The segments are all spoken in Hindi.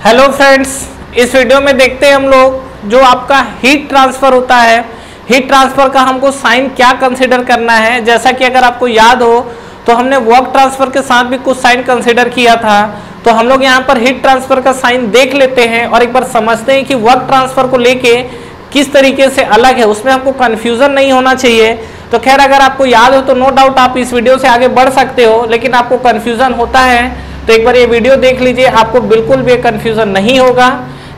हेलो फ्रेंड्स, इस वीडियो में देखते हैं हम लोग जो आपका हीट ट्रांसफर होता है, हीट ट्रांसफर का हमको साइन क्या कंसीडर करना है। जैसा कि अगर आपको याद हो तो हमने वर्क ट्रांसफर के साथ भी कुछ साइन कंसीडर किया था, तो हम लोग यहाँ पर हीट ट्रांसफर का साइन देख लेते हैं और एक बार समझते हैं कि वर्क ट्रांसफर को लेके किस तरीके से अलग है, उसमें हमको कन्फ्यूजन नहीं होना चाहिए। तो खैर अगर आपको याद हो तो नो डाउट आप इस वीडियो से आगे बढ़ सकते हो, लेकिन आपको कन्फ्यूजन होता है तो एक बार ये वीडियो देख लीजिए, आपको बिल्कुल भी कन्फ्यूजन नहीं होगा।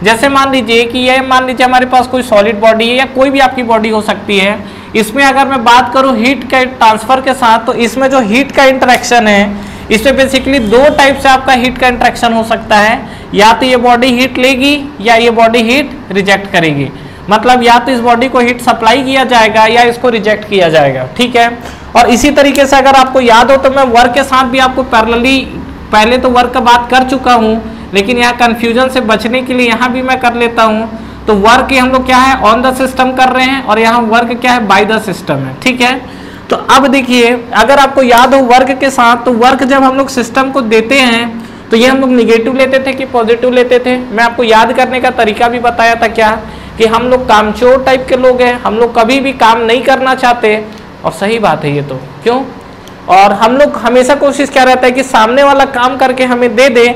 जैसे मान लीजिए कि हमारे पास कोई सॉलिड बॉडी है या कोई भी आपकी बॉडी हो सकती है, इसमें अगर मैं बात करूं हीट के ट्रांसफर के साथ, तो इसमें जो हीट का इंटरेक्शन है, इसमें बेसिकली दो टाइप से आपका हीट का इंटरेक्शन हो सकता है। या तो ये बॉडी हीट लेगी या ये बॉडी हीट रिजेक्ट करेगी। मतलब या तो इस बॉडी को हीट सप्लाई किया जाएगा या इसको रिजेक्ट किया जाएगा, ठीक है। और इसी तरीके से अगर आपको याद हो तो मैं वर्क के साथ भी आपको पैरेलली पहले तो वर्क का बात कर चुका हूं, लेकिन यहाँ कंफ्यूजन से बचने के लिए यहाँ भी मैं कर लेता हूं। तो वर्क हम लोग क्या है ऑन द सिस्टम कर रहे हैं और यहाँ वर्क क्या है बाय द सिस्टम है, ठीक है। तो अब देखिए अगर आपको याद हो वर्क के साथ, तो वर्क जब हम लोग सिस्टम को देते हैं तो ये हम लोग निगेटिव लेते थे कि पॉजिटिव लेते थे। मैं आपको याद करने का तरीका भी बताया था क्या, कि हम लोग कामचोर टाइप के लोग हैं, हम लोग कभी भी काम नहीं करना चाहते। और सही बात है ये तो, क्यों। और हम लोग हमेशा कोशिश क्या रहता है कि सामने वाला काम करके हमें दे दे,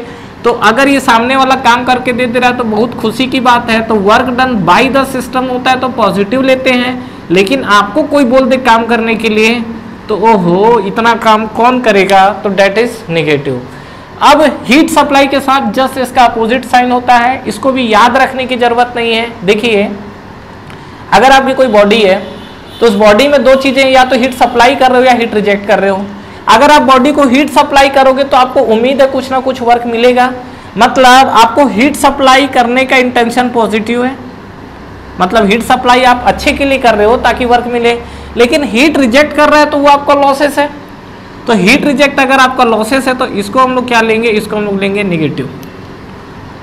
तो अगर ये सामने वाला काम करके दे दे रहा है तो बहुत खुशी की बात है। तो work done by the system होता है तो पॉजिटिव लेते हैं, लेकिन आपको कोई बोल दे काम करने के लिए तो ओहो इतना काम कौन करेगा, तो डेट इज नेगेटिव। अब हीट सप्लाई के साथ जस्ट इसका अपोजिट साइन होता है, इसको भी याद रखने की जरूरत नहीं है। देखिए अगर आपकी कोई बॉडी है तो उस बॉडी में दो चीजें, या तो हीट सप्लाई कर रहे हो या हीट रिजेक्ट कर रहे हो। अगर आप बॉडी को हीट सप्लाई करोगे तो आपको उम्मीद है कुछ ना कुछ वर्क मिलेगा, मतलब आपको हीट सप्लाई करने का इंटेंशन पॉजिटिव है, मतलब हीट सप्लाई आप अच्छे के लिए कर रहे हो ताकि वर्क मिले। लेकिन हीट रिजेक्ट कर रहा है तो वो आपका लॉसेस है। तो हीट रिजेक्ट अगर आपका लॉसेस है तो इसको हम लोग क्या लेंगे, इसको हम लोग लेंगे निगेटिव।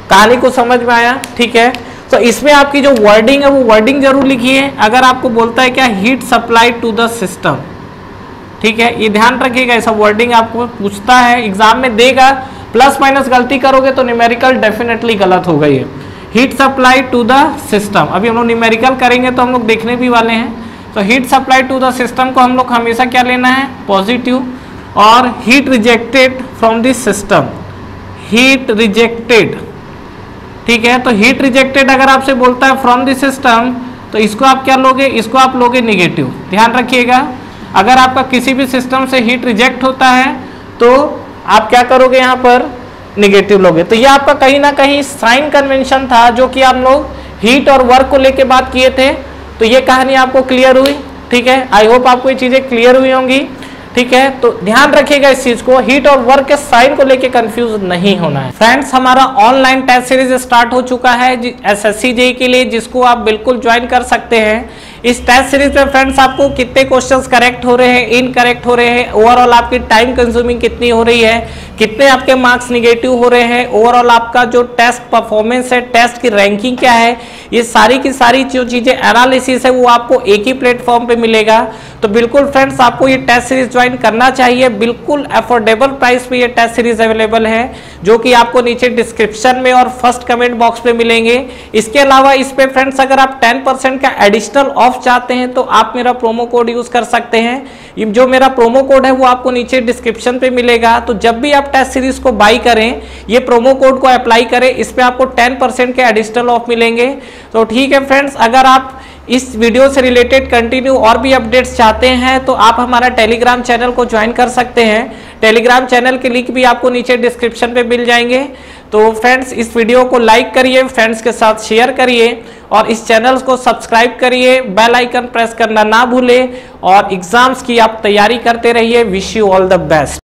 कहानी को समझ में आया, ठीक है। तो इसमें आपकी जो वर्डिंग है वो वर्डिंग जरूर लिखिए। अगर आपको बोलता है क्या heat supply to the system, ठीक है, ये ध्यान रखिएगा, ऐसा वर्डिंग आपको पूछता है एग्जाम में देगा। प्लस माइनस गलती करोगे तो न्यूमेरिकल डेफिनेटली गलत होगा। ये heat supply to the system, अभी हम लोग न्यूमेरिकल करेंगे तो हम लोग देखने भी वाले हैं। तो heat supply to the system को हम लोग हमेशा क्या लेना है, पॉजिटिव। और heat rejected from the system, heat rejected, ठीक है। तो हीट रिजेक्टेड अगर आपसे बोलता है फ्रॉम द सिस्टम तो इसको आप क्या लोगे, इसको आप लोगे निगेटिव। ध्यान रखिएगा अगर आपका किसी भी सिस्टम से हीट रिजेक्ट होता है तो आप क्या करोगे, यहाँ पर निगेटिव लोगे। तो ये आपका कहीं ना कहीं साइन कन्वेंशन था जो कि हम लोग हीट और वर्क को लेके बात किए थे। तो ये कहानी आपको क्लियर हुई, ठीक है। आई होप आपको ये चीजें क्लियर हुई होंगी, ठीक है। तो ध्यान रखिएगा इस चीज को, हीट और वर्क के साइन को लेके कंफ्यूज नहीं होना है। फ्रेंड्स हमारा ऑनलाइन टेस्ट सीरीज स्टार्ट हो चुका है एसएससी जेईई के लिए, जिसको आप बिल्कुल ज्वाइन कर सकते हैं। इस टेस्ट सीरीज में फ्रेंड्स आपको कितने क्वेश्चंस करेक्ट हो रहे हैं, इनकरेक्ट हो रहे हैं, ओवरऑल आपकी टाइम कंज्यूमिंग कितनी हो रही है, कितने आपके मार्क्स निगेटिव हो रहे हैं, ओवरऑल आपका जो टेस्ट परफॉर्मेंस है, टेस्ट की रैंकिंग क्या है, ये सारी की सारी जो चीजें एनालिसिस है वो आपको एक ही प्लेटफॉर्म पे मिलेगा। तो बिल्कुल फ्रेंड्स आपको ये टेस्ट सीरीज ज्वाइन करना चाहिए। बिल्कुल अफोर्डेबल प्राइस पे ये टेस्ट सीरीज अवेलेबल है, जो कि आपको नीचे डिस्क्रिप्शन में और फर्स्ट कमेंट बॉक्स पे मिलेंगे। इसके अलावा इस पे फ्रेंड्स अगर आप 10% का एडिशनल ऑफ चाहते हैं तो आप मेरा प्रोमो कोड यूज कर सकते हैं। जो मेरा प्रोमो कोड है वो आपको नीचे डिस्क्रिप्शन पे मिलेगा। तो जब भी आप टेस्ट सीरीज को बाई करें, ये प्रोमो कोड को अप्लाई करें, इस पे आपको 10% के एडिशनल ऑफ मिलेंगे। तो ठीक है फ्रेंड्स, अगर आप इस वीडियो से रिलेटेड कंटिन्यू और भी अपडेट्स चाहते हैं तो आप हमारा टेलीग्राम चैनल को ज्वाइन कर सकते हैं। टेलीग्राम चैनल के लिंक भी आपको नीचे डिस्क्रिप्शन पे मिल जाएंगे। तो फ्रेंड्स इस वीडियो को लाइक करिए, फ्रेंड्स के साथ शेयर करिए और इस चैनल को सब्सक्राइब करिए, बेल आइकन प्रेस करना ना भूलें और एग्जाम्स की आप तैयारी करते रहिए। Wish you all the best.